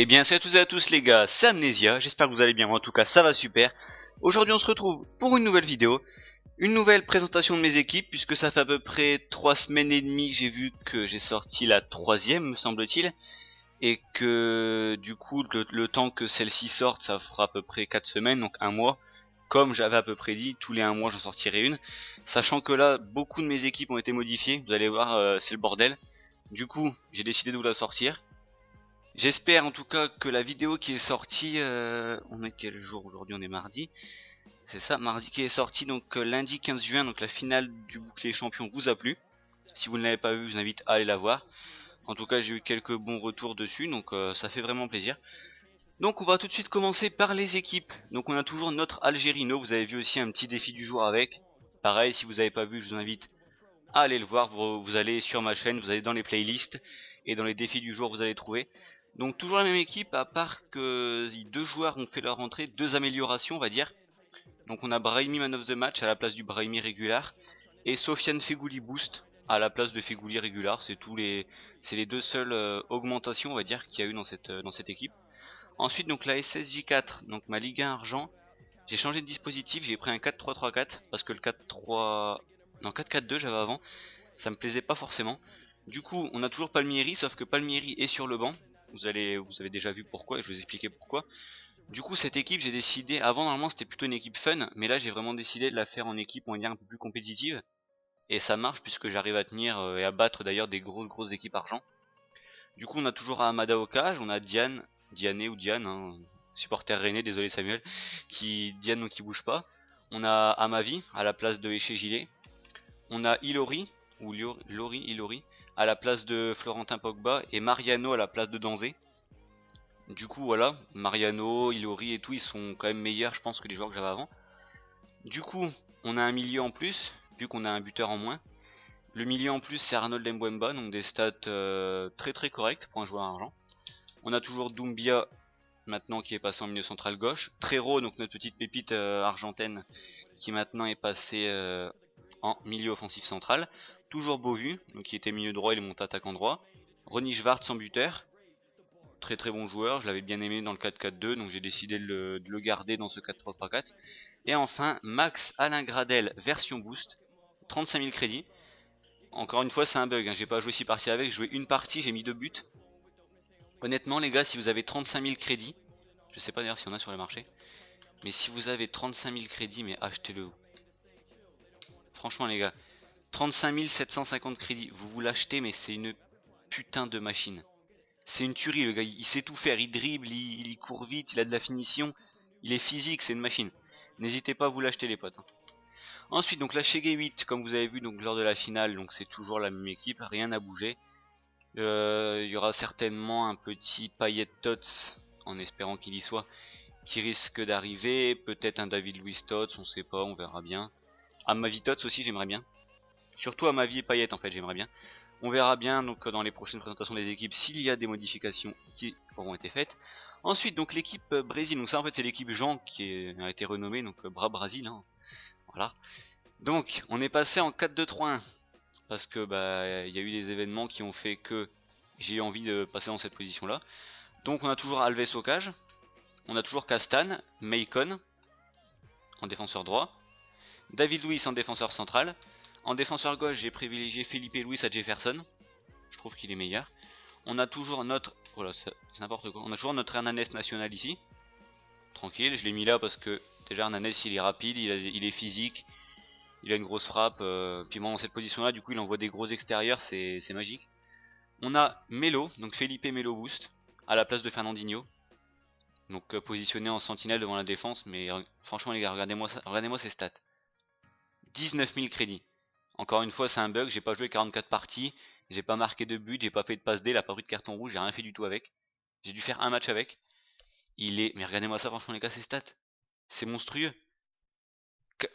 Eh bien salut à toutes et à tous les gars, c'est Amnesia, j'espère que vous allez bien, moi en tout cas ça va super. Aujourd'hui on se retrouve pour une nouvelle vidéo, une nouvelle présentation de mes équipes, puisque ça fait à peu près 3 semaines et demie que j'ai vu que j'ai sorti la troisième me semble-t-il. Et que du coup le temps que celle-ci sorte ça fera à peu près 4 semaines, donc un mois. Comme j'avais à peu près dit, tous les 1 mois j'en sortirai une. Sachant que là beaucoup de mes équipes ont été modifiées, vous allez voir c'est le bordel. Du coup j'ai décidé de vous la sortir. J'espère en tout cas que la vidéo qui est sortie, on est quel jour aujourd'hui? On est mardi. C'est ça, mardi qui est sorti, donc lundi 15 juin, donc la finale du bouclier champion vous a plu. Si vous ne l'avez pas vu, je vous invite à aller la voir. En tout cas, j'ai eu quelques bons retours dessus, donc ça fait vraiment plaisir. Donc on va tout de suite commencer par les équipes. Donc on a toujours notre Algérino, vous avez vu aussi un petit défi du jour avec. Pareil, si vous n'avez pas vu, je vous invite à aller le voir. Vous allez sur ma chaîne, vous allez dans les playlists, et dans les défis du jour vous allez trouver. Donc toujours la même équipe, à part que deux joueurs ont fait leur entrée, deux améliorations on va dire. Donc on a Brahimi Man of the Match à la place du Brahimi régular, et Sofiane Fegouli Boost à la place de Fegouli régular. C'est les deux seules augmentations on va dire qu'il y a eu dans cette équipe. Ensuite donc la SSJ4, donc ma Ligue 1 argent, j'ai changé de dispositif, j'ai pris un 4-3-3-4 parce que le 4-3... Non 4-4-2 j'avais avant, ça me plaisait pas forcément. Du coup on a toujours Palmieri, sauf que Palmieri est sur le banc. Vous avez déjà vu pourquoi et je vais vous expliquer pourquoi. Du coup cette équipe j'ai décidé, avant normalement c'était plutôt une équipe fun, mais là j'ai vraiment décidé de la faire en équipe on va dire un peu plus compétitive. Et ça marche puisque j'arrive à tenir et à battre d'ailleurs des grosses équipes argent. Du coup on a toujours Hamada au cage, on a Diane ou Diane, hein, supporter rennais, désolé Samuel, Diane qui bouge pas. On a Amavi à la place de Eché Gilet. On a Ilori, ou Ilori, à la place de Florentin Pogba, et Mariano à la place de Danzé. Du coup voilà, Mariano, Ilori et tout, ils sont quand même meilleurs je pense que les joueurs que j'avais avant. Du coup, on a un milieu en plus, vu qu'on a un buteur en moins. Le milieu en plus c'est Arnold Mbemba, donc des stats très correctes pour un joueur argent. On a toujours Doumbia maintenant qui est passé en milieu central gauche. Trero, donc notre petite pépite argentine, qui maintenant est passée en milieu offensif central. Toujours Beauvu, donc qui était milieu droit, il est monté attaquant droit. Ronny Schwartz en buteur. Très bon joueur, je l'avais bien aimé dans le 4-4-2, donc j'ai décidé de le garder dans ce 4-3-3-4. Et enfin, Max Alain Gradel version boost, 35 000 crédits. Encore une fois, c'est un bug, hein. J'ai pas joué 6 parties avec, j'ai joué une partie, j'ai mis 2 buts. Honnêtement, les gars, si vous avez 35 000 crédits, je sais pas d'ailleurs si on a sur le marché, mais si vous avez 35 000 crédits, mais achetez-le. Franchement, les gars, 35 750 crédits, vous l'achetez, mais c'est une putain de machine. C'est une tuerie, le gars, il sait tout faire, il dribble, il court vite, il a de la finition, il est physique, c'est une machine. N'hésitez pas à vous l'acheter les potes, hein. Ensuite donc la Shege 8, comme vous avez vu donc lors de la finale, donc c'est toujours la même équipe, rien n'a bougé. Il y aura certainement un petit Payet Tots, en espérant qu'il y soit, qui risque d'arriver, peut-être un David Luiz Tots, on sait pas, on verra bien. Amavi Tots aussi j'aimerais bien. Surtout Amavi et Payet en fait j'aimerais bien. On verra bien donc dans les prochaines présentations des équipes s'il y a des modifications qui auront été faites. Ensuite donc l'équipe Brésil, donc ça en fait c'est l'équipe Jean qui a été renommée, donc Bras Brasil, hein. Voilà. Donc on est passé en 4-2-3-1 parce que bah il y a eu des événements qui ont fait que j'ai eu envie de passer dans cette position là. Donc on a toujours Alves au cage, on a toujours Castan, Macon en défenseur droit, David Luiz en défenseur central. En défenseur gauche j'ai privilégié Felipe Luis à Jefferson, je trouve qu'il est meilleur. On a toujours notre... Oh là, c'est n'importe quoi. On a toujours notre Hernandez national ici. Tranquille, je l'ai mis là parce que déjà Hernandez il est rapide, il est physique, il a une grosse frappe. Puis bon, dans cette position là, du coup il envoie des gros extérieurs, c'est magique. On a Melo, donc Felipe Melo Boost, à la place de Fernandinho. Donc positionné en sentinelle devant la défense, mais franchement les gars, regardez-moi ces stats. 19 000 crédits. Encore une fois, c'est un bug, j'ai pas joué 44 parties, j'ai pas marqué de but, j'ai pas fait de passe D, il a pas pris de carton rouge, j'ai rien fait du tout avec. J'ai dû faire un match avec. Mais regardez-moi ça, franchement les gars, ces stats. C'est monstrueux.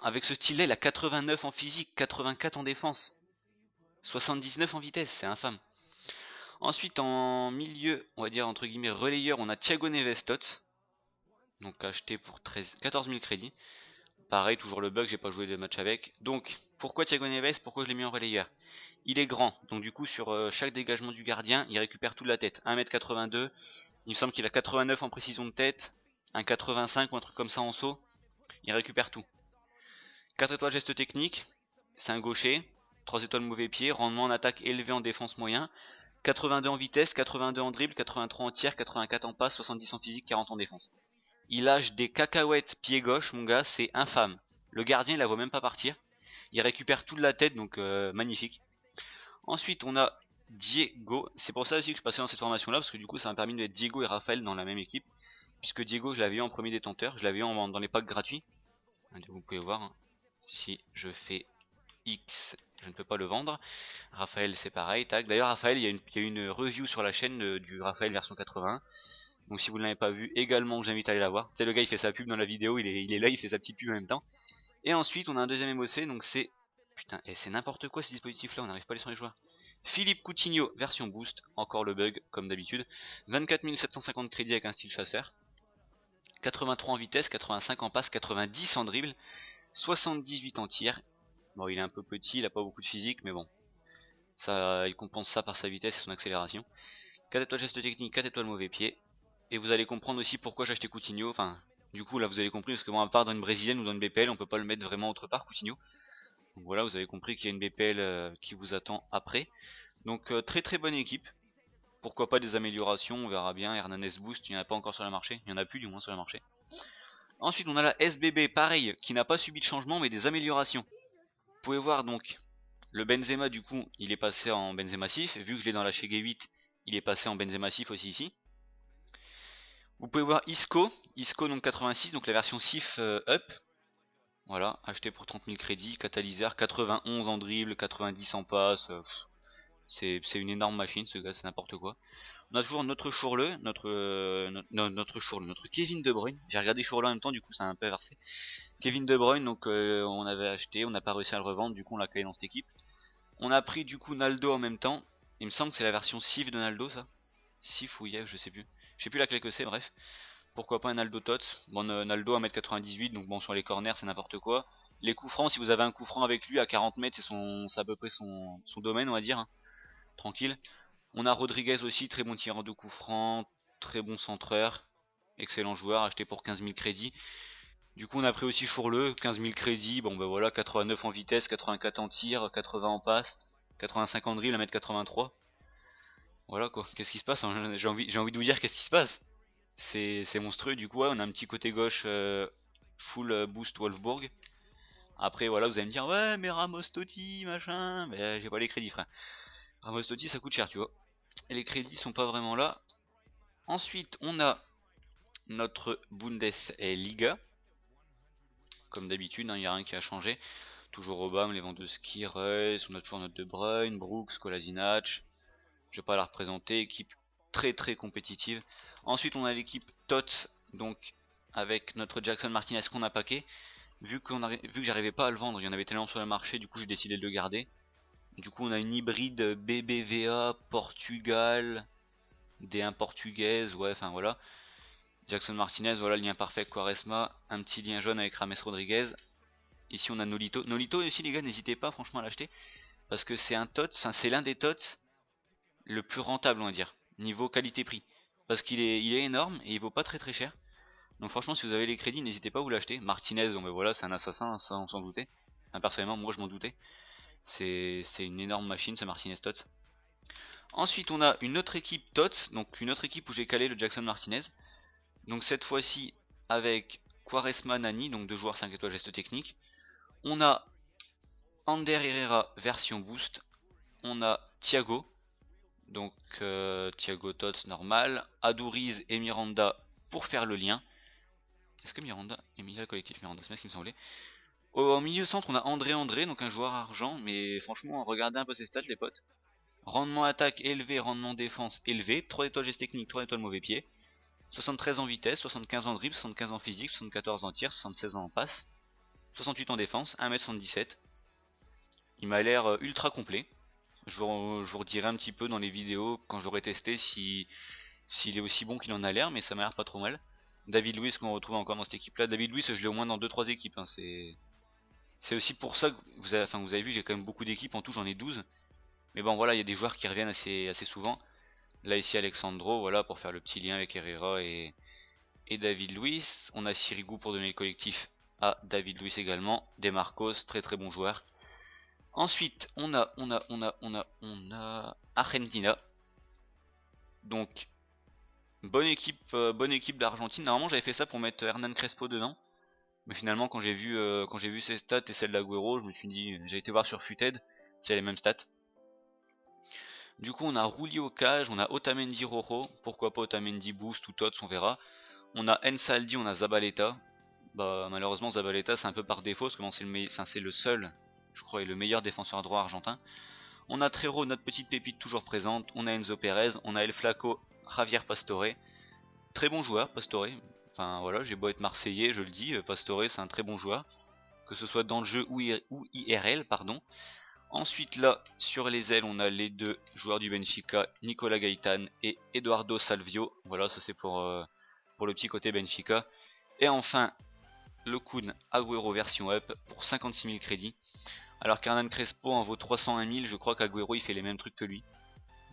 Avec ce style-là, il a 89 en physique, 84 en défense, 79 en vitesse, c'est infâme. Ensuite, en milieu, on va dire entre guillemets relayeur, on a Thiago Neves Tots. Donc acheté pour 14 000 crédits. Pareil, toujours le bug, j'ai pas joué de match avec. Donc, pourquoi Thiago Neves? Pourquoi je l'ai mis en relayeur? Il est grand, donc du coup sur chaque dégagement du gardien, il récupère toute la tête. 1m82, Il me semble qu'il a 89 en précision de tête, un 85 ou un truc comme ça en saut. Il récupère tout. 4 étoiles geste technique, c'est un gaucher. 3 étoiles mauvais pied, rendement en attaque élevé en défense moyen. 82 en vitesse, 82 en dribble, 83 en tir, 84 en passe, 70 en physique, 40 en défense. Il lâche des cacahuètes pied gauche, mon gars, c'est infâme. Le gardien, il la voit même pas partir. Il récupère tout de la tête, donc magnifique. Ensuite, on a Diego. C'est pour ça aussi que je passais dans cette formation-là, parce que du coup, ça m'a permis de mettre Diego et Raphaël dans la même équipe. Puisque Diego, je l'avais eu en premier détenteur, je l'avais eu dans les packs gratuits. Vous pouvez voir, hein. Si je fais X, je ne peux pas le vendre. Raphaël, c'est pareil. Tac. D'ailleurs, Raphaël, il y a une review sur la chaîne du Raphaël version 81. Donc si vous ne l'avez pas vu, également, j'invite à aller la voir. Tu sais, le gars, il fait sa pub dans la vidéo, il est là, il fait sa petite pub en même temps. Et ensuite, on a un deuxième MOC, donc c'est... Putain, c'est n'importe quoi ce dispositif-là, on n'arrive pas à aller sur les joueurs. Philippe Coutinho, version boost, encore le bug, comme d'habitude. 24 750 crédits avec un style chasseur. 83 en vitesse, 85 en passe, 90 en dribble, 78 en tir. Bon, il est un peu petit, il a pas beaucoup de physique, mais bon. Ça, il compense ça par sa vitesse et son accélération. 4 étoiles geste technique, 4 étoiles mauvais pied. Et vous allez comprendre aussi pourquoi j'ai acheté Coutinho. Enfin, du coup, là, vous avez compris, parce que bon, à part dans une brésilienne ou dans une BPL, on peut pas le mettre vraiment autre part, Coutinho. Donc voilà, vous avez compris qu'il y a une BPL qui vous attend après. Donc très très bonne équipe. Pourquoi pas des améliorations, on verra bien. Hernandez Boost, il n'y en a pas encore sur le marché. Il n'y en a plus du moins sur le marché. Ensuite, on a la SBB, pareil, qui n'a pas subi de changement, mais des améliorations. Vous pouvez voir donc, le Benzema, du coup, il est passé en Benzema Sif. Vu que je l'ai dans la Chege 8, il est passé en Benzema Sif aussi ici. Vous pouvez voir Isco, Isco donc 86, donc la version Sif Up. Voilà, acheté pour 30 000 crédits, catalyseur, 91 en dribble, 90 en passe. C'est une énorme machine, ce gars, c'est n'importe quoi. On a toujours notre Chourle, notre Kevin De Bruyne. J'ai regardé Chourle en même temps, du coup ça a un peu inversé. Kevin De Bruyne, donc on avait acheté, on n'a pas réussi à le revendre, du coup on l'a calé dans cette équipe. On a pris du coup Naldo en même temps. Il me semble que c'est la version Sif de Naldo, ça. Sif ou Yev, je sais plus. Je sais plus laquelle que c'est, bref. Pourquoi pas un Naldo Tots. Bon, Naldo à 1m98, donc bon, sur les corners, c'est n'importe quoi. Les coups francs, si vous avez un coup franc avec lui à 40 mètres, c'est à peu près son domaine, on va dire. Hein. Tranquille. On a Rodriguez aussi, très bon tireur de coups francs, très bon centreur. Excellent joueur, acheté pour 15 000 crédits. Du coup, on a pris aussi Chourle, 15 000 crédits. Bon, ben voilà, 89 en vitesse, 84 en tir, 80 en passe, 85 en drill, 1m83. Voilà quoi, qu'est-ce qui se passe? J'ai envie de vous dire qu'est-ce qui se passe. C'est monstrueux, du coup ouais, on a un petit côté gauche full boost Wolfsburg. Après voilà, vous allez me dire ouais mais Ramos Totti machin, mais j'ai pas les crédits frère. Ramos Totti ça coûte cher tu vois. Et les crédits sont pas vraiment là. Ensuite on a notre Bundesliga. Comme d'habitude, il n'y a rien qui a changé. Toujours Obama, Lewandowski, Reus, on a toujours notre De Bruyne, Brooks, Kolasinac. Je vais pas la représenter, équipe très très compétitive. Ensuite on a l'équipe TOTS, donc avec notre Jackson Martinez qu'on a paqué. Vu que j'arrivais pas à le vendre, il y en avait tellement sur le marché, du coup j'ai décidé de le garder. Du coup on a une hybride BBVA Portugal, D1 portugaise, ouais enfin voilà. Jackson Martinez, voilà le lien parfait avec Quaresma, un petit lien jaune avec Rames Rodriguez. Ici on a Nolito. Nolito aussi les gars, n'hésitez pas franchement à l'acheter. Parce que c'est un TOTS, enfin c'est l'un des TOTS le plus rentable on va dire, niveau qualité-prix. Parce qu'il est énorme et il vaut pas très très cher. Donc franchement si vous avez les crédits n'hésitez pas à vous l'acheter. Martinez, donc ben voilà c'est un assassin, ça on s'en doutait. Enfin, personnellement moi je m'en doutais. C'est une énorme machine ce Martinez Tots. Ensuite on a une autre équipe Tots, donc une autre équipe où j'ai calé le Jackson Martinez. Donc cette fois-ci avec Quaresma Nani, donc deux joueurs 5 étoiles geste technique. On a Ander Herrera version boost. On a Thiago. Donc Thiago Tots normal. Aduriz et Miranda pour faire le lien. Est-ce que Miranda est mis à collectif Miranda? C'est bien ce qui me semblait. Au milieu centre on a André, donc un joueur argent. Mais franchement regardez un peu ses stats les potes. Rendement attaque élevé, rendement défense élevé. 3 étoiles geste technique, 3 étoiles mauvais pied. 73 en vitesse, 75 en dribble, 75 en physique, 74 en tir, 76 en passe. 68 en défense, 1m77. Il m'a l'air ultra complet. Je vous redirai un petit peu dans les vidéos quand j'aurai testé s'il est aussi bon qu'il en a l'air, mais ça m'a l'air pas trop mal. David Luiz qu'on retrouve encore dans cette équipe là. David Luiz je l'ai au moins dans 2-3 équipes. Hein. C'est aussi pour ça que vous avez vu j'ai quand même beaucoup d'équipes, en tout j'en ai 12. Mais bon voilà, il y a des joueurs qui reviennent assez souvent. Là ici Alexandro, voilà, pour faire le petit lien avec Herrera et David Luiz. On a Sirigu pour donner le collectif à David Luiz également. Des Marcos, très très bon joueur. Ensuite, on a Argentina. Donc, bonne équipe d'Argentine. Normalement, j'avais fait ça pour mettre Hernan Crespo dedans. Mais finalement, quand j'ai vu ses stats et celles d'Agüero, je me suis dit, j'ai été voir sur Futed, c'est les mêmes stats. Du coup, on a Rulli au cage, on a Otamendi Rojo, pourquoi pas Otamendi Boost ou Tots, on verra. On a Ensaldi, on a Zabaleta. Bah, malheureusement, Zabaleta, c'est un peu par défaut, parce que c'est le seul, je crois, et le meilleur défenseur droit argentin. On a Trero, notre petite pépite toujours présente. On a Enzo Perez, on a El Flaco, Javier Pastore. Très bon joueur, Pastore. Enfin voilà, j'ai beau être marseillais, je le dis, Pastore c'est un très bon joueur. Que ce soit dans le jeu ou IRL, pardon. Ensuite là, sur les ailes, on a les deux joueurs du Benfica, Nicolas Gaitán et Eduardo Salvio. Voilà, ça c'est pour le petit côté Benfica. Et enfin, le Kun Agüero version up pour 56 000 crédits. Alors qu'Hernan Crespo en vaut 301 000, je crois qu'Agüero il fait les mêmes trucs que lui.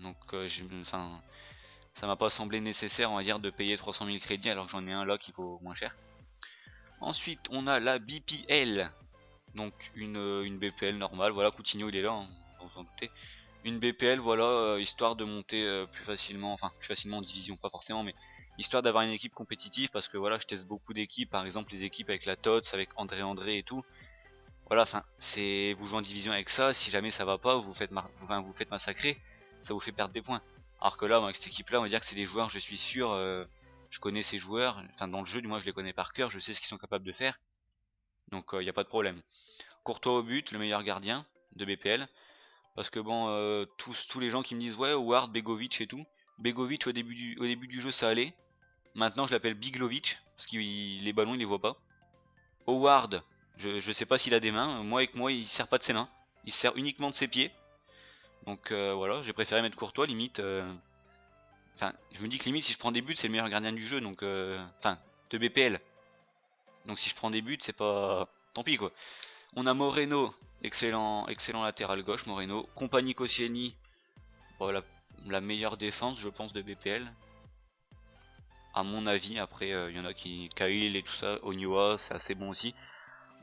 Donc ça m'a pas semblé nécessaire, on va dire, de payer 300 000 crédits alors que j'en ai un là qui vaut moins cher. Ensuite, on a la BPL. Donc une BPL normale, voilà, Coutinho il est là, hein, vous en doutez. Une BPL, voilà, histoire de monter plus facilement en division, pas forcément, mais histoire d'avoir une équipe compétitive, parce que voilà, je teste beaucoup d'équipes, par exemple les équipes avec la TOTS, avec André et tout. Voilà, enfin, c'est vous jouez en division avec ça, si jamais ça va pas, vous faites massacrer, ça vous fait perdre des points. Alors que là, avec cette équipe-là, on va dire que c'est des joueurs, je suis sûr, je connais ces joueurs, enfin dans le jeu, du moins je les connais par cœur, je sais ce qu'ils sont capables de faire, donc il n'y a pas de problème. Courtois au but, le meilleur gardien de BPL. Parce que bon, tous les gens qui me disent ouais, Howard, Begovic et tout. Begovic au début du jeu ça allait. Maintenant je l'appelle Biglovic, parce que les ballons il les voit pas. Howard, je sais pas s'il a des mains. Moi avec moi il sert pas de ses mains. Il sert uniquement de ses pieds. Donc voilà, j'ai préféré mettre Courtois limite. Enfin, je me dis que limite si je prends des buts c'est le meilleur gardien du jeu. Donc enfin, de BPL. Donc si je prends des buts c'est pas... Tant pis quoi. On a Moreno, excellent latéral gauche, Moreno. Compagnie Koscielny, bon, la meilleure défense, je pense, de BPL. À mon avis, après, il y en a qui... Kyle et tout ça, Onyoa, c'est assez bon aussi.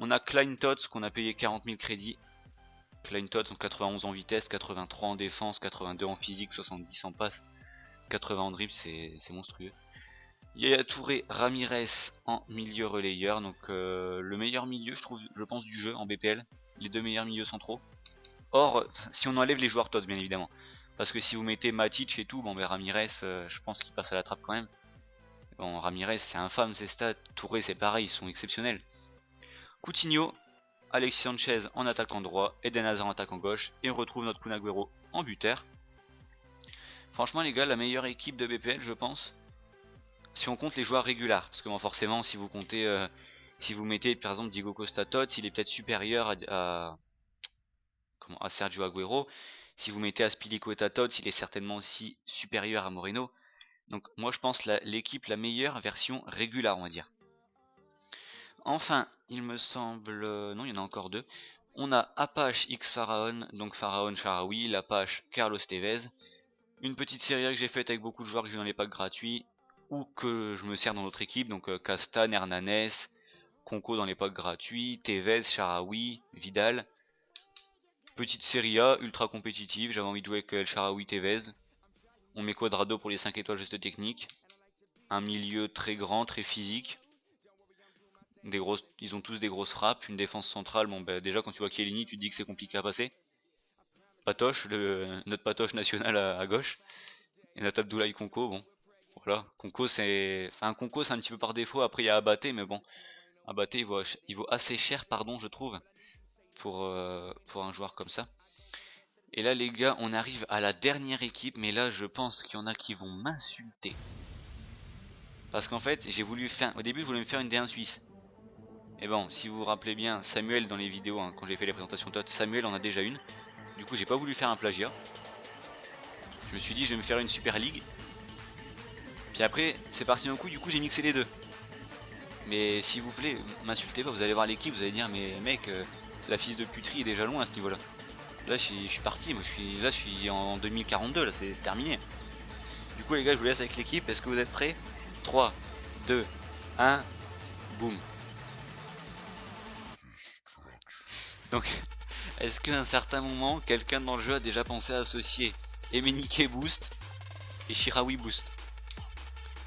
On a Klein Tots, qu'on a payé 40 000 crédits. Klein Tots en 91 en vitesse, 83 en défense, 82 en physique, 70 en passe, 80 en dribble, c'est monstrueux. Yaya Touré, Ramirez en milieu relayeur, donc le meilleur milieu je pense du jeu en BPL, les deux meilleurs milieux centraux. Or, si on enlève les joueurs TOTS bien évidemment, parce que si vous mettez Matic et tout, bon ben Ramirez, je pense qu'il passe à la trappe quand même. Bon, Ramirez c'est infâme ses stats, Touré c'est pareil, ils sont exceptionnels. Coutinho, Alexis Sanchez en attaquant droit, Eden Hazard en attaquant gauche, et on retrouve notre Kun Agüero en buteur. Franchement les gars, la meilleure équipe de BPL je pense. Si on compte les joueurs réguliers, parce que bon, forcément si vous comptez, si vous mettez par exemple Diego Costa Tots, il est peut-être supérieur à Sergio Agüero. Si vous mettez Azpilicueta Tots, il est certainement aussi supérieur à Moreno. Donc moi je pense l'équipe la meilleure version régulière on va dire. Enfin, il me semble... non, il y en a encore deux. On a Apache X Pharaon, donc Pharaon Sharawi, l'Apache Carlos Tevez. Une petite série que j'ai faite avec beaucoup de joueurs que j'ai dans les packs gratuits, ou que je me sers dans notre équipe, donc Castan, Hernanes, Conco dans les packs gratuits, Tevez, Sharawi, Vidal. Petite série A, ultra compétitive, j'avais envie de jouer avec El Sharawi, Tevez. On met Quadrado pour les 5 étoiles juste technique. Un milieu très grand, très physique. Ils ont tous des grosses frappes, une défense centrale, bon bah déjà quand tu vois Chiellini tu te dis que c'est compliqué à passer. Patoche, notre Patoche national à gauche. Et notre Abdoulaye Conco, bon. Voilà, Conco c'est un petit peu par défaut, après il y a Abaté, mais bon. Abaté il vaut assez cher, pardon, je trouve, pour un joueur comme ça. Et là les gars, on arrive à la dernière équipe, mais là je pense qu'il y en a qui vont m'insulter. Parce qu'en fait, au début je voulais me faire une D1 suisse. Et bon, si vous vous rappelez bien, Samuel dans les vidéos, hein, quand j'ai fait les présentations TOT, Samuel en a déjà une. Du coup j'ai pas voulu faire un plagiat. Je me suis dit je vais me faire une Super League. Puis après c'est parti d'un coup, du coup j'ai mixé les deux. Mais s'il vous plaît, m'insultez pas, vous allez voir l'équipe, vous allez dire mais mec, la fils de puterie est déjà loin à ce niveau là. Là je suis parti, moi je suis en 2042, là c'est terminé. Du coup les gars, je vous laisse avec l'équipe, est-ce que vous êtes prêts? 3, 2, 1, boum. Donc, est-ce qu'à un certain moment, quelqu'un dans le jeu a déjà pensé à associer Emenike Boost et Shirawi Boost?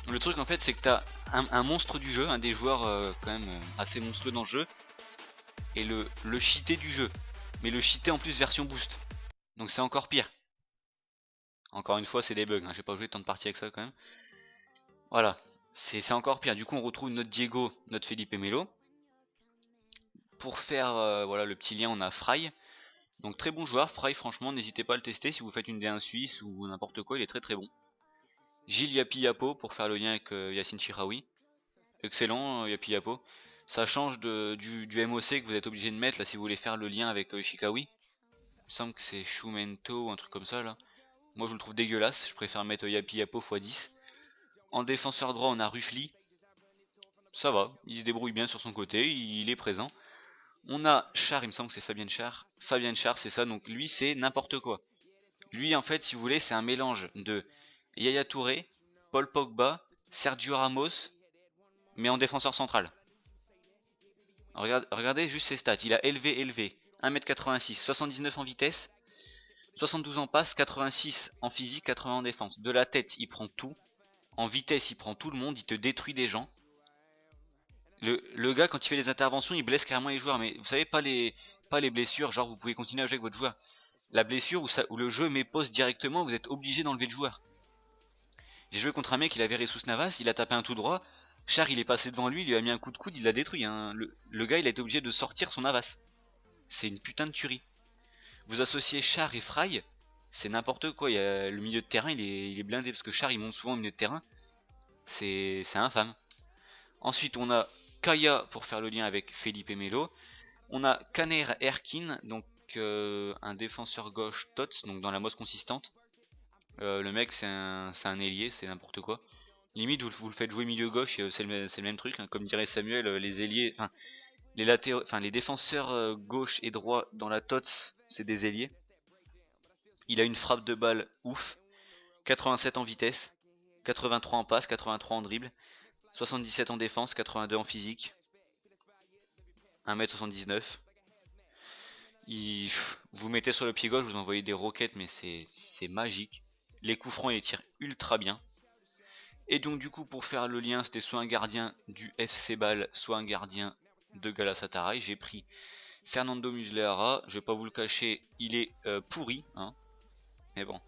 Le truc en fait, c'est que t'as un monstre du jeu, un des joueurs quand même assez monstrueux dans le jeu, et le cheaté du jeu. Mais le cheaté en plus version boost. Donc c'est encore pire. Encore une fois, c'est des bugs, hein. J'ai pas joué tant de parties avec ça quand même. Voilà, c'est encore pire. Du coup, on retrouve notre Diego, notre Felipe Melo. Pour faire voilà, le petit lien, on a Fry. Donc très bon joueur, Fry, franchement, n'hésitez pas à le tester si vous faites une D1 Suisse ou n'importe quoi, il est très très bon. Gilles Yapi Yapo pour faire le lien avec Yacine Chiraoui. Excellent, Yapi Yapo. Ça change du MOC que vous êtes obligé de mettre là si vous voulez faire le lien avec Shikawi. Il me semble que c'est Shumento ou un truc comme ça là. Moi je le trouve dégueulasse, je préfère mettre Yapi Yapo x10. En défenseur droit on a Rufli. Ça va, il se débrouille bien sur son côté, il est présent. On a Char, il me semble que c'est Fabien Char. Fabien Char, c'est ça, donc lui c'est n'importe quoi. Lui en fait si vous voulez c'est un mélange de Yaya Touré, Paul Pogba, Sergio Ramos, mais en défenseur central. Regardez juste ses stats, il a élevé, 1m86, 79 en vitesse, 72 en passe, 86 en physique, 80 en défense. De la tête, il prend tout. En vitesse, il prend tout le monde, il te détruit des gens. Le gars, quand il fait les interventions, il blesse carrément les joueurs. Mais vous savez, pas les blessures, genre vous pouvez continuer à jouer avec votre joueur. La blessure où le jeu met pause directement, vous êtes obligé d'enlever le joueur. J'ai joué contre un mec, il avait Ressus Navas, il a tapé un tout droit. Char, il est passé devant lui, il lui a mis un coup de coude, il l'a détruit. Hein. Le gars, il a été obligé de sortir son Navas. C'est une putain de tuerie. Vous associez Char et Fry, c'est n'importe quoi. Le milieu de terrain, il est blindé parce que Char, il monte souvent au milieu de terrain. C'est infâme. Ensuite, on a Kaya pour faire le lien avec Felipe Melo. On a Kaner Erkin, donc un défenseur gauche TOTS, donc dans la mosse consistante. Le mec, c'est un ailier, c'est n'importe quoi. Limite, vous le faites jouer milieu gauche, c'est le même truc. Hein. Comme dirait Samuel, les ailiers, enfin les latéraux, enfin les défenseurs gauche et droit dans la TOTS, c'est des ailiers. Il a une frappe de balle ouf, 87 en vitesse, 83 en passe, 83 en dribble, 77 en défense, 82 en physique, 1m79. Vous mettez sur le pied gauche, vous envoyez des roquettes, mais c'est magique. Les coups francs, il les tire ultra bien. Et donc du coup, pour faire le lien, c'était soit un gardien du FC Bâle, soit un gardien de Galatasaray. J'ai pris Fernando Muslera. Je vais pas vous le cacher, il est pourri, hein. Mais bon,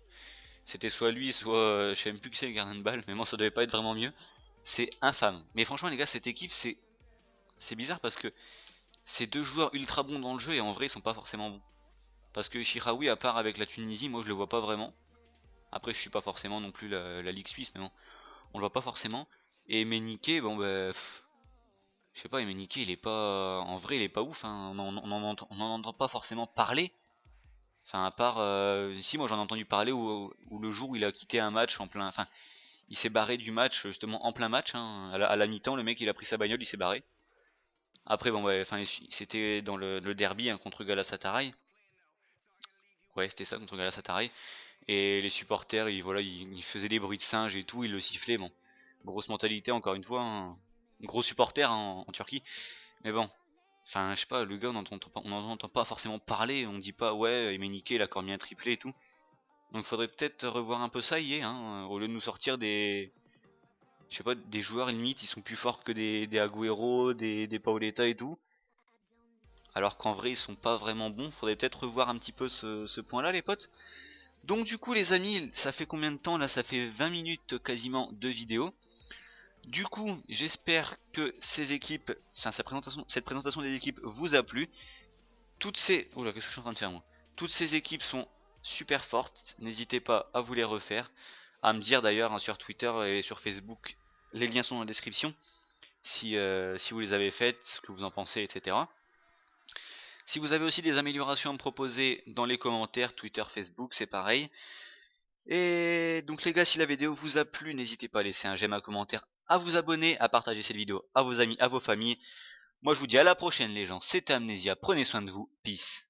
c'était soit lui, soit je sais même plus qui c'est le gardien de balle, mais bon, ça devait pas être vraiment mieux. C'est infâme. Mais franchement, les gars, cette équipe, c'est bizarre parce que c'est deux joueurs ultra bons dans le jeu et en vrai, ils sont pas forcément bons. Parce que Shiraoui, à part avec la Tunisie, moi je le vois pas vraiment. Après, je suis pas forcément non plus la Ligue Suisse, mais bon, on le voit pas forcément. Et Menike, bon bah, je sais pas, Menike, il est pas, en vrai, il est pas ouf. Hein. On en entend pas forcément parler. Enfin, à part, si moi j'en ai entendu parler où le jour où il a quitté un match en plein, enfin, il s'est barré du match justement en plein match. Hein. À la mi-temps, le mec il a pris sa bagnole, il s'est barré. Après, bon, ouais, enfin, c'était dans le derby hein, contre Galatasaray. Ouais, c'était ça contre Galatasaray. Et les supporters, voilà, ils faisaient des bruits de singe et tout, ils le sifflaient. Bon, grosse mentalité encore une fois, hein. Gros supporter hein, en Turquie. Mais bon, enfin, je sais pas, le gars, on n'entend pas forcément parler. On dit pas, ouais, Emenike, il a encore mis un triplé et tout. Donc, faudrait peut-être revoir un peu ça, hein, au lieu de nous sortir je sais pas, des joueurs limite, ils sont plus forts que des Agüero, des Paoletta et tout. Alors qu'en vrai, ils sont pas vraiment bons. Faudrait peut-être revoir un petit peu ce point-là, les potes. Donc du coup les amis, ça fait combien de temps là? Ça fait 20 minutes quasiment de vidéo. Du coup, j'espère que ces équipes, cette présentation des équipes vous a plu. Toutes ces... Oula, qu'est-ce que je suis en train de faire moi? Toutes ces équipes sont super fortes. N'hésitez pas à vous les refaire. À me dire d'ailleurs hein, sur Twitter et sur Facebook. Les liens sont dans la description. Si vous les avez faites, ce que vous en pensez, etc. Si vous avez aussi des améliorations à me proposer dans les commentaires, Twitter, Facebook, c'est pareil. Et donc les gars, si la vidéo vous a plu, n'hésitez pas à laisser un j'aime, un commentaire, à vous abonner, à partager cette vidéo à vos amis, à vos familles. Moi je vous dis à la prochaine les gens, c'était Amnesia, prenez soin de vous, peace.